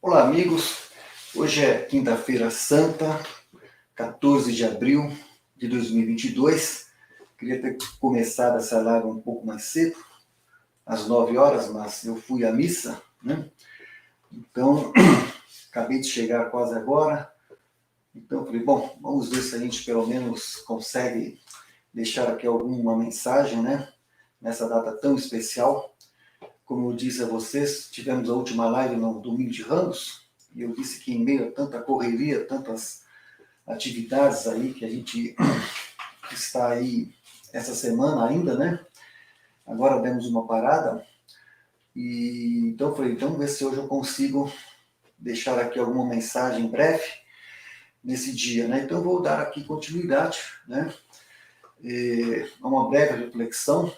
Olá, amigos. Hoje é quinta-feira santa, 14 de abril de 2022. Queria ter começado essa live um pouco mais cedo, às 9 horas, mas eu fui à missa, né? Então, acabei de chegar quase agora. Então, falei, bom, vamos ver se a gente pelo menos consegue deixar aqui alguma mensagem, né? Nessa data tão especial. Como eu disse a vocês, tivemos a última live no Domingo de Ramos, e eu disse que em meio a tanta correria, tantas atividades aí que a gente está aí essa semana ainda, né? Agora demos uma parada, e então eu falei, então vamos ver se hoje eu consigo deixar aqui alguma mensagem breve nesse dia, né? Então eu vou dar aqui continuidade, né? A uma breve reflexão.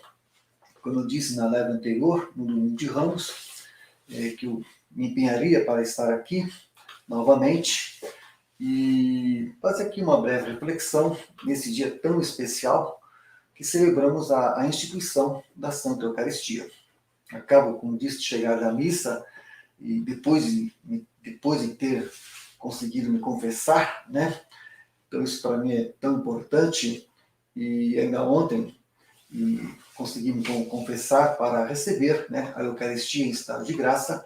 Como eu disse na live anterior, no Domingo de Ramos, que eu me empenharia para estar aqui novamente e fazer aqui uma breve reflexão nesse dia tão especial que celebramos a instituição da Santa Eucaristia. Acabo, como disse, de chegar da missa e depois de ter conseguido me confessar, né? Então isso para mim é tão importante e ainda ontem consegui me confessar para receber, né, a Eucaristia em estado de graça.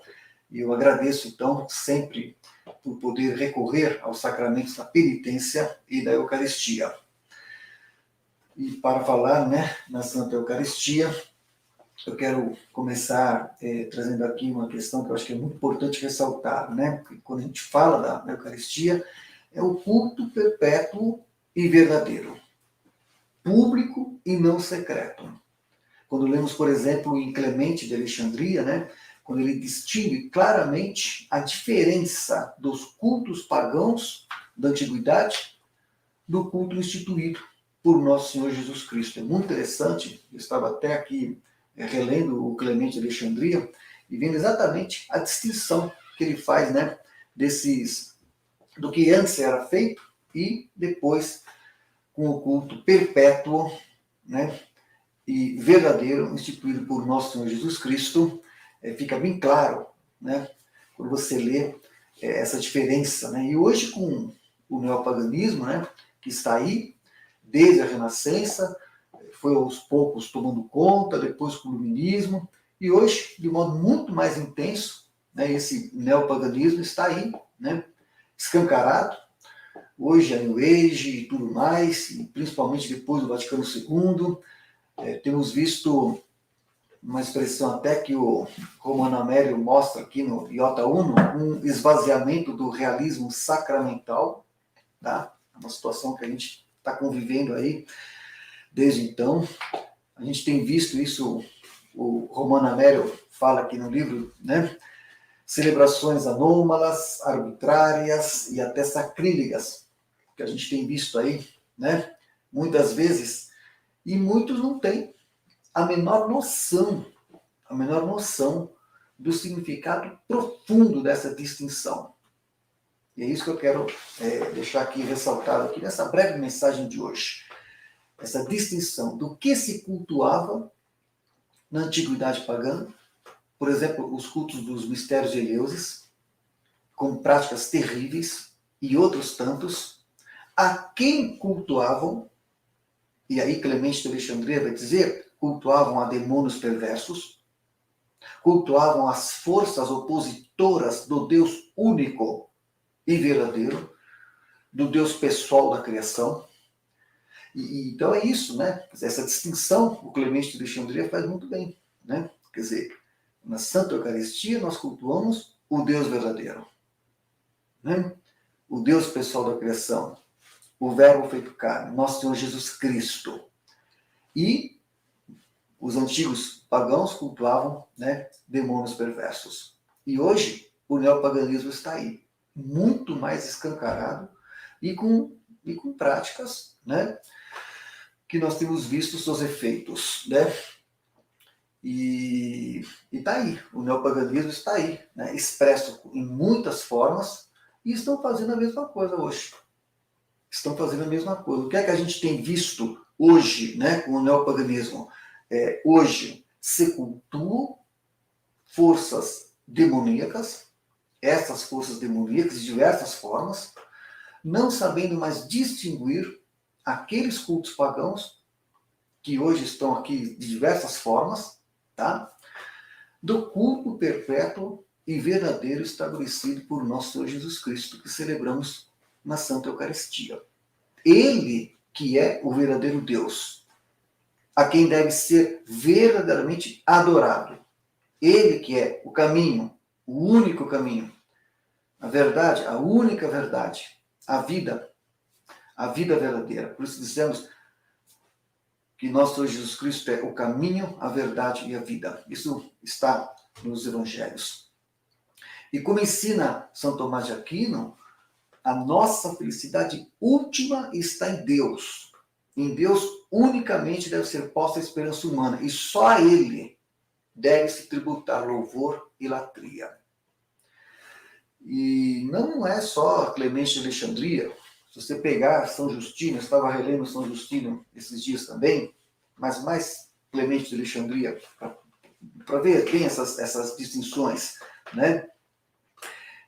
E eu agradeço, então, sempre por poder recorrer aos sacramentos da penitência e da Eucaristia. E para falar, né, na Santa Eucaristia, eu quero começar trazendo aqui uma questão que eu acho que é muito importante ressaltar, né? Porque quando a gente fala da Eucaristia, é o culto perpétuo e verdadeiro, público e não secreto. Quando lemos, por exemplo, em Clemente de Alexandria, né, quando ele distingue claramente a diferença dos cultos pagãos da antiguidade do culto instituído por nosso Senhor Jesus Cristo. É muito interessante, eu estava até aqui relendo o Clemente de Alexandria e vendo exatamente a distinção que ele faz, né, do que antes era feito e depois com o culto perpétuo, né, e verdadeiro, instituído por nosso Senhor Jesus Cristo. Fica bem claro, né, quando você lê essa diferença, né? E hoje com o neopaganismo, né, que está aí desde a Renascença, foi aos poucos tomando conta, depois com o iluminismo, e hoje, de modo muito mais intenso, né, esse neopaganismo está aí, né, escancarado. Hoje a New Age e tudo mais, e principalmente depois do Vaticano II, temos visto uma expressão até que o Romano Amério mostra aqui no Iota Uno, um esvaziamento do realismo sacramental, tá? Uma situação que a gente está convivendo aí desde então. A gente tem visto isso, o Romano Amério fala aqui no livro, né? Celebrações anômalas, arbitrárias e até sacrílegas, que a gente tem visto aí, né? Muitas vezes, e muitos não têm a menor noção do significado profundo dessa distinção. E é isso que eu quero deixar aqui ressaltado aqui nessa breve mensagem de hoje. Essa distinção do que se cultuava na antiguidade pagã, por exemplo, os cultos dos mistérios de Eleusis, com práticas terríveis, e outros tantos, a quem cultuavam, e aí Clemente de Alexandria vai dizer, cultuavam a demônios perversos, cultuavam as forças opositoras do Deus único e verdadeiro, do Deus pessoal da criação. Então é isso, né? Essa distinção o Clemente de Alexandria faz muito bem, né? Quer dizer, na Santa Eucaristia nós cultuamos o Deus verdadeiro, né? O Deus pessoal da criação, o Verbo feito carne, nosso Senhor Jesus Cristo. E os antigos pagãos cultuavam, né, demônios perversos. E hoje o neopaganismo está aí, muito mais escancarado e com práticas, né, que nós temos visto seus efeitos, né? E está aí, o neopaganismo está aí, né, expresso em muitas formas, e estão fazendo a mesma coisa hoje. Estão fazendo a mesma coisa. O que é que a gente tem visto hoje, né, com o neopaganismo? Hoje se cultuam forças demoníacas, essas forças demoníacas de diversas formas, não sabendo mais distinguir aqueles cultos pagãos, que hoje estão aqui de diversas formas, tá? Do culto perpétuo e verdadeiro estabelecido por nosso Senhor Jesus Cristo, que celebramos na Santa Eucaristia. Ele que é o verdadeiro Deus, a quem deve ser verdadeiramente adorado. Ele que é o caminho, o único caminho, a verdade, a única verdade, a vida verdadeira. Por isso dizemos que nosso Senhor Jesus Cristo é o caminho, a verdade e a vida. Isso está nos evangelhos. E como ensina São Tomás de Aquino, a nossa felicidade última está em Deus. Em Deus unicamente deve ser posta a esperança humana, e só a Ele deve-se tributar louvor e latria. E não é só Clemente de Alexandria. Se você pegar São Justino, eu estava relendo São Justino esses dias também, mas mais Clemente de Alexandria, para ver bem essas distinções, né?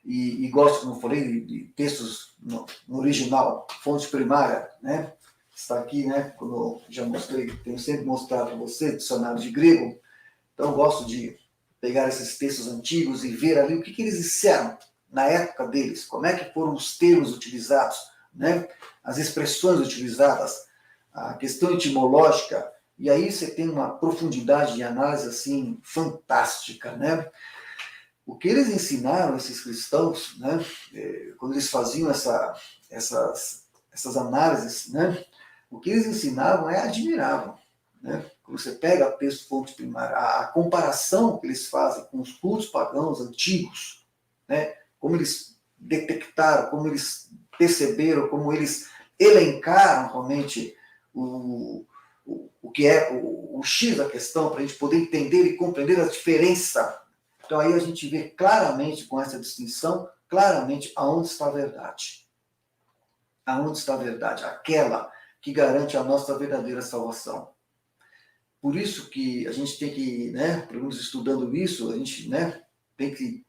E gosto, como eu falei, de textos no original, fonte primária, né? Está aqui, né? Como eu já mostrei, tenho sempre mostrado para você, dicionário de grego. Então, eu gosto de pegar esses textos antigos e ver ali o que eles disseram na época deles, como é que foram os termos utilizados, né? As expressões utilizadas, a questão etimológica, e aí você tem uma profundidade de análise assim fantástica, né? O que eles ensinaram, esses cristãos, né? Quando eles faziam essas análises, né? O que eles ensinavam é admirável, né? Quando você pega o texto fonte primária, a comparação que eles fazem com os cultos pagãos antigos, né? Como eles detectaram, como eles perceberam, como eles elencaram realmente o que é o X da questão, para a gente poder entender e compreender a diferença. Então aí a gente vê claramente, com essa distinção, claramente aonde está a verdade. Aonde está a verdade? Aquela que garante a nossa verdadeira salvação. Por isso que a gente tem que, né, pelo menos estudando isso, a gente, né, tem que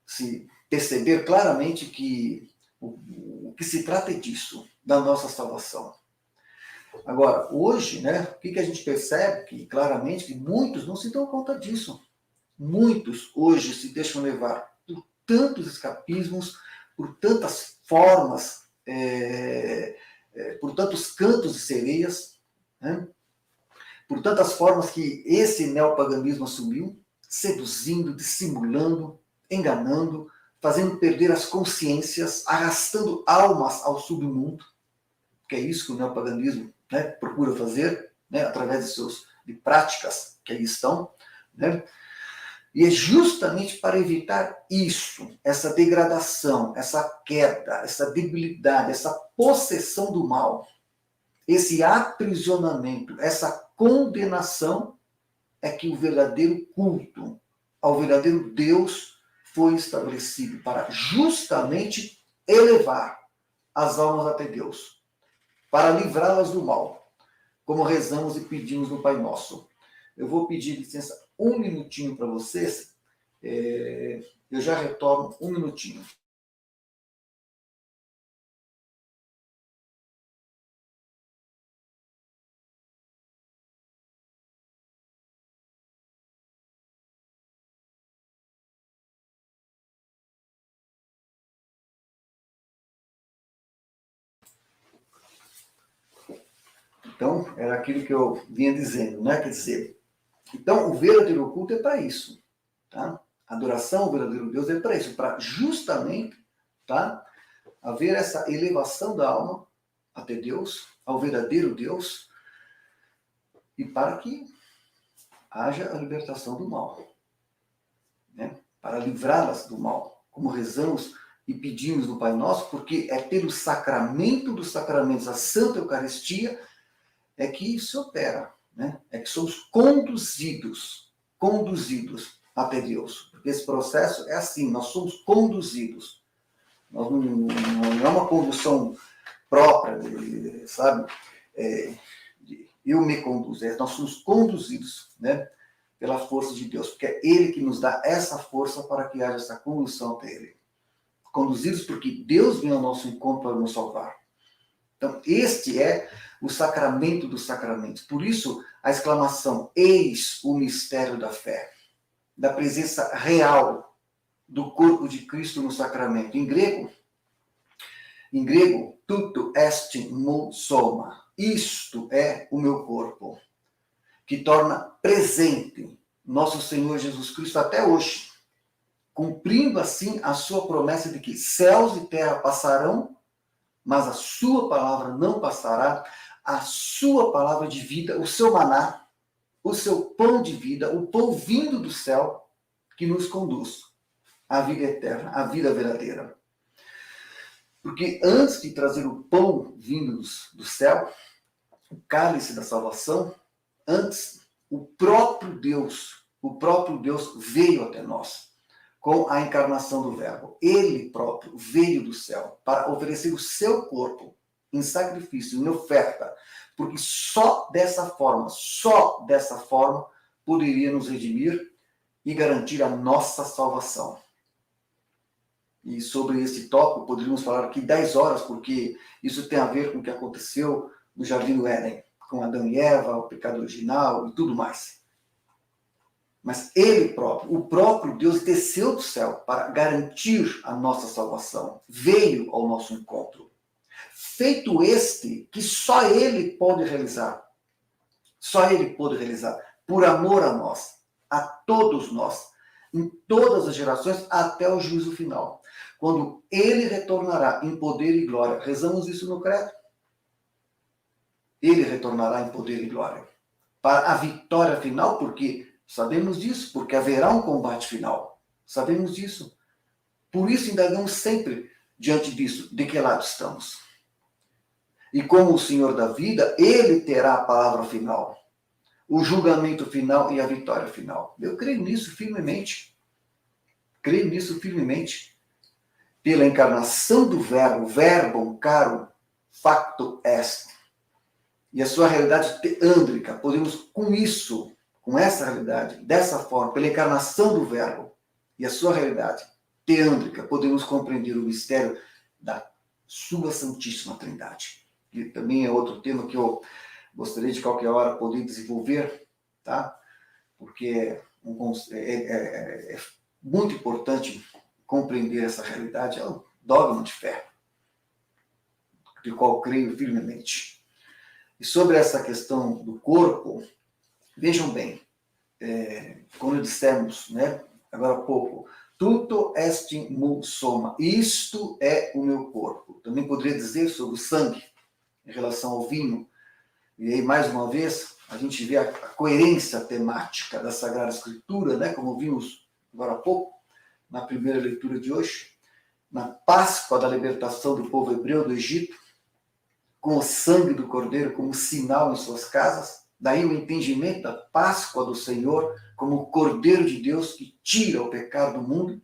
se perceber claramente que o que se trata é disso, da nossa salvação. Agora, hoje, né, o que a gente percebe? Que claramente que muitos não se dão conta disso. Muitos hoje se deixam levar por tantos escapismos, por tantas formas, por tantos cantos de sereias, né? Por tantas formas que esse neopaganismo assumiu, seduzindo, dissimulando, enganando, fazendo perder as consciências, arrastando almas ao submundo, que é isso que o neopaganismo, né, procura fazer, né, através de práticas que aí estão, né? E é justamente para evitar isso, essa degradação, essa queda, essa debilidade, essa possessão do mal, esse aprisionamento, essa condenação, é que o verdadeiro culto ao verdadeiro Deus foi estabelecido para justamente elevar as almas até Deus, para livrá-las do mal, como rezamos e pedimos no Pai Nosso. Eu vou pedir licença um minutinho para vocês, eu já retorno um minutinho. Então, era aquilo que eu vinha dizendo, né? Quer dizer, então o verdadeiro culto é para isso, tá? A adoração ao verdadeiro Deus é para isso, para justamente, tá, haver essa elevação da alma até Deus, ao verdadeiro Deus, e para que haja a libertação do mal, né? Para livrá-las do mal, como rezamos e pedimos no Pai Nosso, porque é pelo sacramento dos sacramentos, a Santa Eucaristia, é que isso opera, né? É que somos conduzidos até Deus. Porque esse processo é assim, nós somos conduzidos. Nós não é uma condução própria, sabe? Eu me conduzo, nós somos conduzidos, né? pela força de Deus, porque é Ele que nos dá essa força para que haja essa condução até Ele. Conduzidos porque Deus vem ao nosso encontro para nos salvar. Então, este é o sacramento dos sacramentos. Por isso, a exclamação, eis o mistério da fé, da presença real do corpo de Cristo no sacramento. Em grego, tudo est mo soma. Isto é o meu corpo, que torna presente nosso Senhor Jesus Cristo até hoje, cumprindo assim a sua promessa de que céus e terra passarão, mas a sua palavra não passará, a sua palavra de vida, o seu maná, o seu pão de vida, o pão vindo do céu, que nos conduz à vida eterna, à vida verdadeira. Porque antes de trazer o pão vindo do céu, o cálice da salvação, antes o próprio Deus veio até nós com a encarnação do Verbo. Ele próprio veio do céu para oferecer o seu corpo em sacrifício, em oferta, porque só dessa forma, poderia nos redimir e garantir a nossa salvação. E sobre esse tópico poderíamos falar aqui 10 horas, porque isso tem a ver com o que aconteceu no Jardim do Éden, com Adão e Eva, o pecado original e tudo mais. Mas ele próprio, o próprio Deus, desceu do céu para garantir a nossa salvação. Veio ao nosso encontro. Feito este que só ele pode realizar. Só ele pode realizar. Por amor a nós, a todos nós, em todas as gerações, até o juízo final. Quando ele retornará em poder e glória. Rezamos isso no credo. Ele retornará em poder e glória. Para a vitória final, porque sabemos disso, porque haverá um combate final. Sabemos disso. Por isso indagamos sempre diante disso, de que lado estamos. E como o Senhor da vida, ele terá a palavra final, o julgamento final e a vitória final. Eu creio nisso firmemente. Creio nisso firmemente. Pela encarnação do Verbo, verbum caro facto est. E a sua realidade teândrica, podemos com isso, com essa realidade, dessa forma, pela encarnação do Verbo e a sua realidade teândrica, podemos compreender o mistério da sua Santíssima Trindade. E também é outro tema que eu gostaria de qualquer hora poder desenvolver, tá? Porque é muito importante compreender essa realidade, é um dogma de fé, de qual creio firmemente. E sobre essa questão do corpo, vejam bem, quando dissemos, né, agora há pouco, tudo est mo soma, isto é o meu corpo. Também poderia dizer sobre o sangue, em relação ao vinho. E aí, mais uma vez, a gente vê a coerência temática da Sagrada Escritura, né, como vimos agora há pouco, na primeira leitura de hoje, na Páscoa da libertação do povo hebreu do Egito, com o sangue do Cordeiro como sinal em suas casas. Daí o entendimento da Páscoa do Senhor como o Cordeiro de Deus que tira o pecado do mundo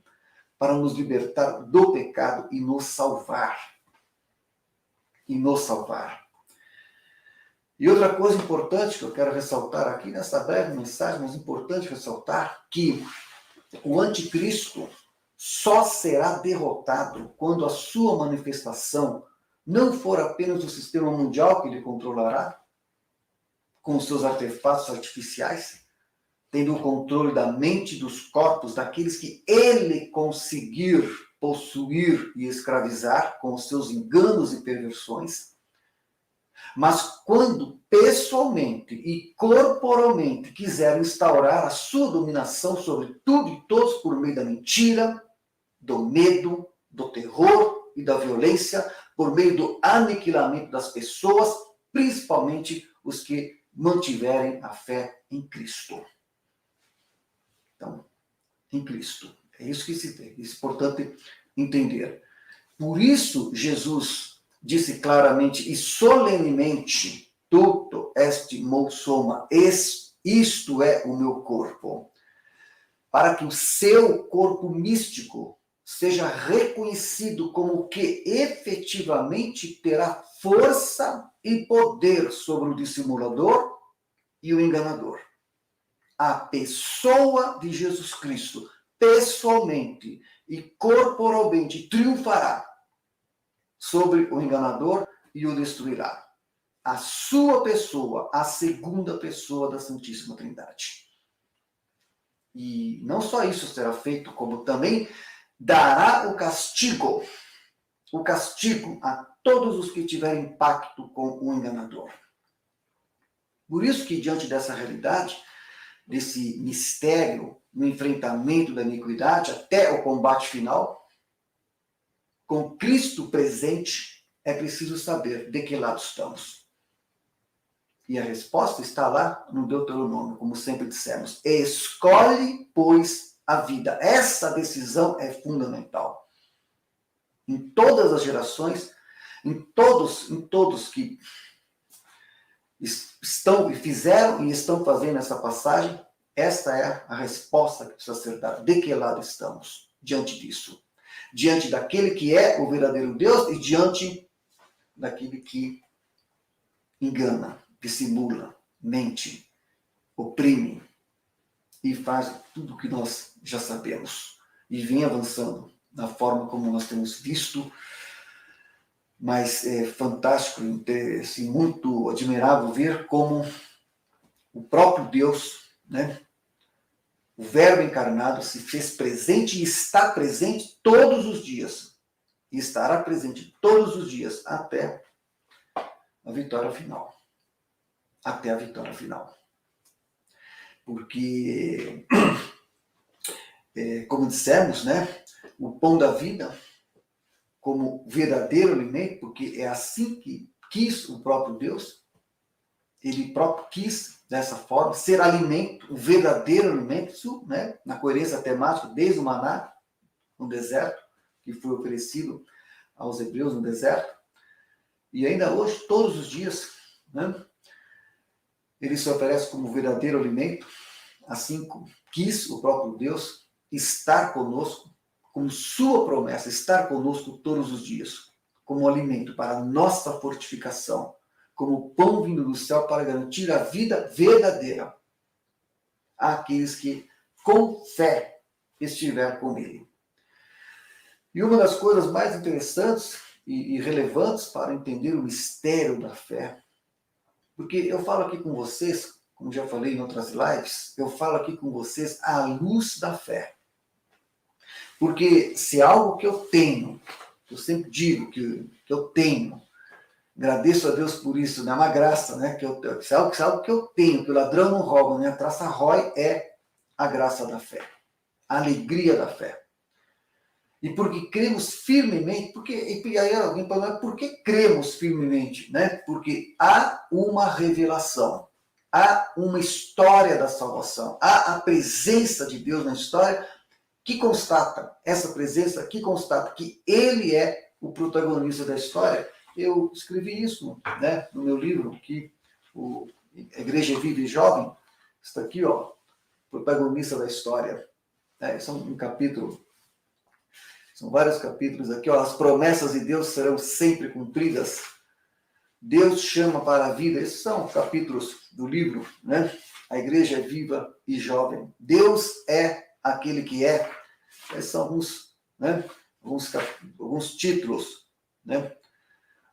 para nos libertar do pecado e nos salvar. E outra coisa importante que eu quero ressaltar aqui nessa breve mensagem, mas importante ressaltar, que o anticristo só será derrotado quando a sua manifestação não for apenas o sistema mundial que ele controlará, com seus artefatos artificiais, tendo o controle da mente, dos corpos, daqueles que ele conseguir possuir e escravizar com os seus enganos e perversões, mas quando pessoalmente e corporalmente quiser instaurar a sua dominação sobre tudo e todos por meio da mentira, do medo, do terror e da violência, por meio do aniquilamento das pessoas, principalmente os que mantiverem a fé em Cristo. Então, em Cristo. É isso que se tem. Isso é importante entender. Por isso, Jesus disse claramente e solenemente, tudo est mo soma, isto é o meu corpo, para que o seu corpo místico seja reconhecido como o que efetivamente terá força e poder sobre o dissimulador e o enganador. a pessoa de Jesus Cristo, pessoalmente e corporalmente, triunfará sobre o enganador e o destruirá. A sua pessoa, a segunda pessoa da Santíssima Trindade. E não só isso será feito, como também dará o castigo a todos os que tiverem pacto com o enganador. Por isso que, diante dessa realidade, desse mistério, no enfrentamento da iniquidade, até o combate final, com Cristo presente, é preciso saber de que lado estamos. E a resposta está lá no Deuteronômio, como sempre dissemos. Escolhe, pois, a vida. Essa decisão é fundamental. Em todas as gerações, em todos que estão e fizeram e estão fazendo essa passagem, esta é a resposta que precisa ser dada. De que lado estamos diante disso? Diante daquele que é o verdadeiro Deus e diante daquele que engana, dissimula, mente, oprime e faz tudo o que nós já sabemos. E vem avançando da forma como nós temos visto. Mas é fantástico, assim, muito admirável ver como o próprio Deus, né, o Verbo encarnado, se fez presente e está presente todos os dias. E estará presente todos os dias até a vitória final. Até a vitória final. Porque, como dissemos, né, o pão da vida, como verdadeiro alimento, porque é assim que quis o próprio Deus, ele próprio quis dessa forma, ser alimento, o verdadeiro alimento, isso, né, na coerência temática, desde o maná, no deserto, que foi oferecido aos hebreus no deserto, e ainda hoje, todos os dias, né, ele se oferece como verdadeiro alimento, assim como quis o próprio Deus estar conosco, como sua promessa, estar conosco todos os dias, como alimento para a nossa fortificação, como pão vindo do céu para garantir a vida verdadeira àqueles que com fé estiver com ele. E uma das coisas mais interessantes e relevantes para entender o mistério da fé, porque eu falo aqui com vocês, como já falei em outras lives, eu falo aqui com vocês à luz da fé. Porque se é algo que eu tenho, eu sempre digo que eu tenho, agradeço a Deus por isso, né? É uma graça, né? Se é algo que eu tenho, que o ladrão não rouba, minha traça rói, é a graça da fé, a alegria da fé. E porque cremos firmemente, e aí alguém pode falar, por que cremos firmemente? Né? Porque há uma revelação, há uma história da salvação, há a presença de Deus na história, que constata, essa presença que constata que ele é o protagonista da história. Eu escrevi isso, né, no meu livro, que a Igreja Viva e Jovem, está aqui, ó, protagonista da história. São vários capítulos aqui, ó, as promessas de Deus serão sempre cumpridas. Deus chama para a vida, esses são capítulos do livro, né? A Igreja Viva e Jovem. Deus é aquele que é. Esses são alguns, né, alguns títulos. Né?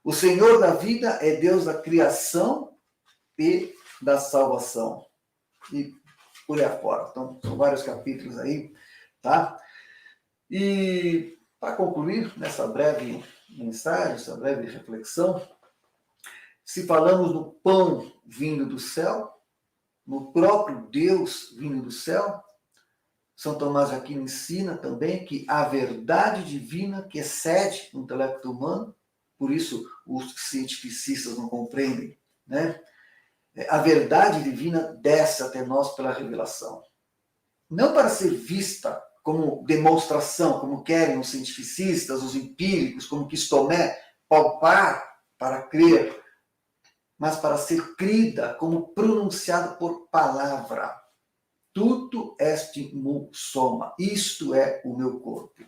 O Senhor da vida é Deus da criação e da salvação. E por aí afora. Então, são vários capítulos aí. Tá? E, para concluir nessa breve mensagem, essa breve reflexão, se falamos do pão vindo do céu, no próprio Deus vindo do céu, São Tomás de Aquino ensina também que a verdade divina que excede o intelecto humano, por isso os cientificistas não compreendem, né? A verdade divina desce até nós pela revelação. Não para ser vista como demonstração, como querem os cientificistas, os empíricos, como quis Tomé, palpar para crer, mas para ser crida como pronunciada por palavra. Tudo est mu soma, isto é o meu corpo,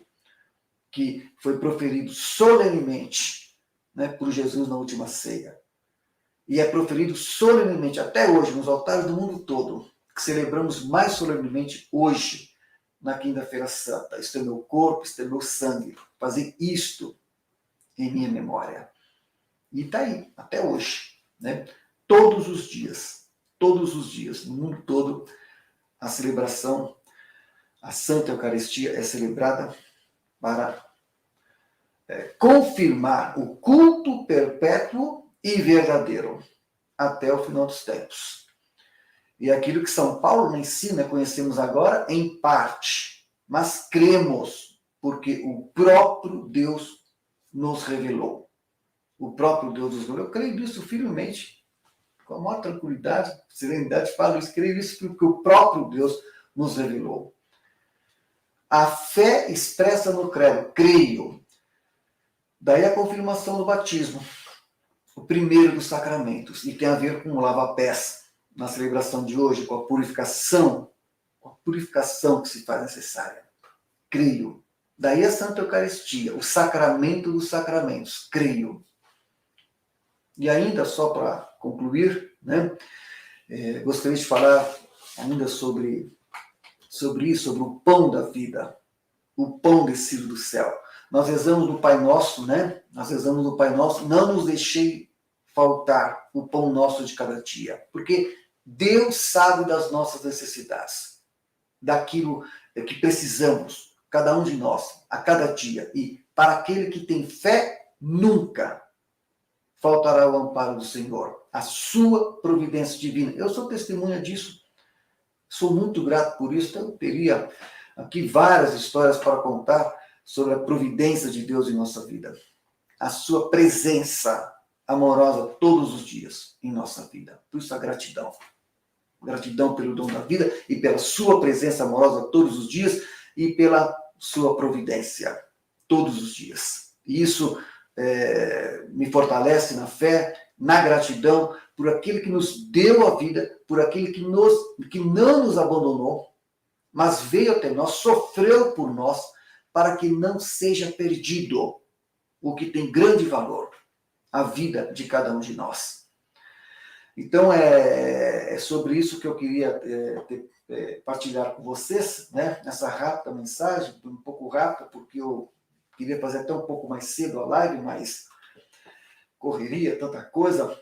que foi proferido solenemente, né, por Jesus na última ceia. E é proferido solenemente, até hoje, nos altares do mundo todo. que celebramos mais solenemente hoje, na Quinta-feira Santa. Isto é meu corpo, isto é meu sangue. Fazer isto em minha memória. E está aí, até hoje. Né? Todos os dias, no mundo todo, a celebração, a Santa Eucaristia é celebrada para confirmar o culto perpétuo e verdadeiro até o final dos tempos. E aquilo que São Paulo nos ensina, conhecemos agora em parte, mas cremos, porque o próprio Deus nos revelou. O próprio Deus nos revelou. Eu creio nisso firmemente, com a maior tranquilidade, serenidade, falo isso, creio nisso porque o próprio Deus nos revelou. A fé expressa no credo, creio. Daí a confirmação do batismo, o primeiro dos sacramentos, e tem a ver com o lava-pés, na celebração de hoje, com a purificação que se faz necessária. Creio. Daí a Santa Eucaristia, o sacramento dos sacramentos, creio. E ainda, só para concluir, né, gostaria de falar ainda sobre isso, sobre o pão da vida, o pão descido do céu. Nós rezamos no Pai Nosso, né? Nós rezamos no Pai Nosso, não nos deixei faltar o pão nosso de cada dia, porque Deus sabe das nossas necessidades, daquilo que precisamos, cada um de nós, a cada dia. E para aquele que tem fé, nunca faltará o amparo do Senhor, a sua providência divina. Eu sou testemunha disso, sou muito grato por isso. Então, eu teria aqui várias histórias para contar sobre a providência de Deus em nossa vida, a sua presença amorosa todos os dias em nossa vida. Por isso a gratidão. Gratidão pelo dom da vida e pela sua presença amorosa todos os dias e pela sua providência todos os dias. E isso me fortalece na fé, na gratidão por aquele que nos deu a vida, por aquele que não nos abandonou, mas veio até nós, sofreu por nós, para que não seja perdido o que tem grande valor, a vida de cada um de nós. Então, é sobre isso que eu queria partilhar com vocês, né? Essa rápida mensagem, um pouco rápida, porque eu queria fazer até um pouco mais cedo a live, mas correria, tanta coisa.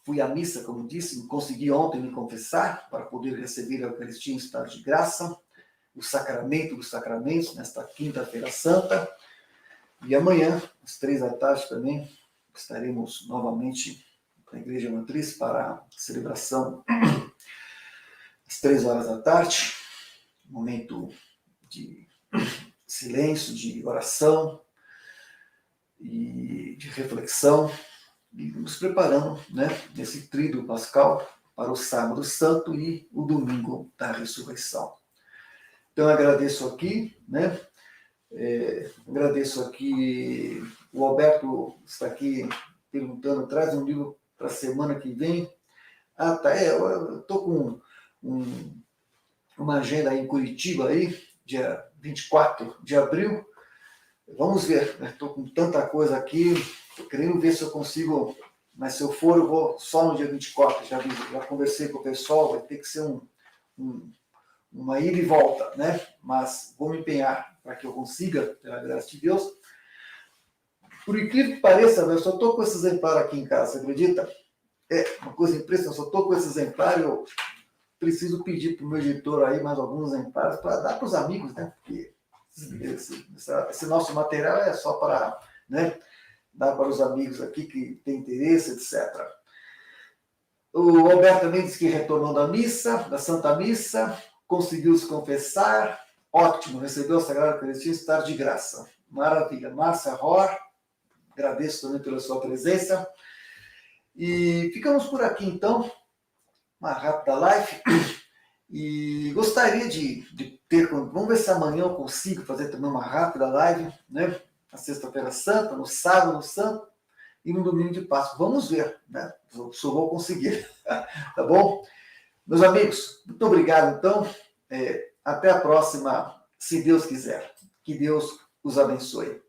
Fui à missa, como disse, consegui ontem me confessar para poder receber a Eucaristia em estado de graça, o sacramento dos sacramentos, nesta Quinta-feira Santa. E amanhã, às 15h também, estaremos novamente na Igreja Matriz para a celebração às 15h, momento de silêncio, de oração e de reflexão, e nos preparando, né, nesse tríduo pascal para o Sábado Santo e o Domingo da Ressurreição. Então, eu agradeço aqui, né? Agradeço aqui, o Alberto está aqui perguntando, traz um livro para a semana que vem. Ah, tá, eu estou com uma agenda aí em Curitiba, aí, dia 24 de abril. Vamos ver, estou com tanta coisa aqui, estou querendo ver se eu consigo, mas se eu for, eu vou só no dia 24, já conversei com o pessoal, vai ter que ser uma ida e volta, né? Mas vou me empenhar para que eu consiga, pela graça de Deus. Por incrível que pareça, eu só estou com esse exemplar aqui em casa, você acredita? É uma coisa impressionante, eu só estou com esse exemplar, eu preciso pedir para o meu editor aí mais alguns exemplares para dar para os amigos, né? Porque esse nosso material é só para, né, dar para os amigos aqui que têm interesse, etc. O Alberto também disse que retornou da missa, da Santa Missa, conseguiu se confessar, ótimo, recebeu a Sagrada Eucaristia em estado de graça. Maravilha. Márcia Ror, agradeço também pela sua presença. E ficamos por aqui, então, uma rápida live. E gostaria de ter, vamos ver se amanhã eu consigo fazer também uma rápida live, né? Na Sexta-feira Santa, no Sábado Santo e no Domingo de Páscoa. Vamos ver, né? Só vou conseguir, tá bom? Meus amigos, muito obrigado, então. Até a próxima, se Deus quiser. Que Deus os abençoe.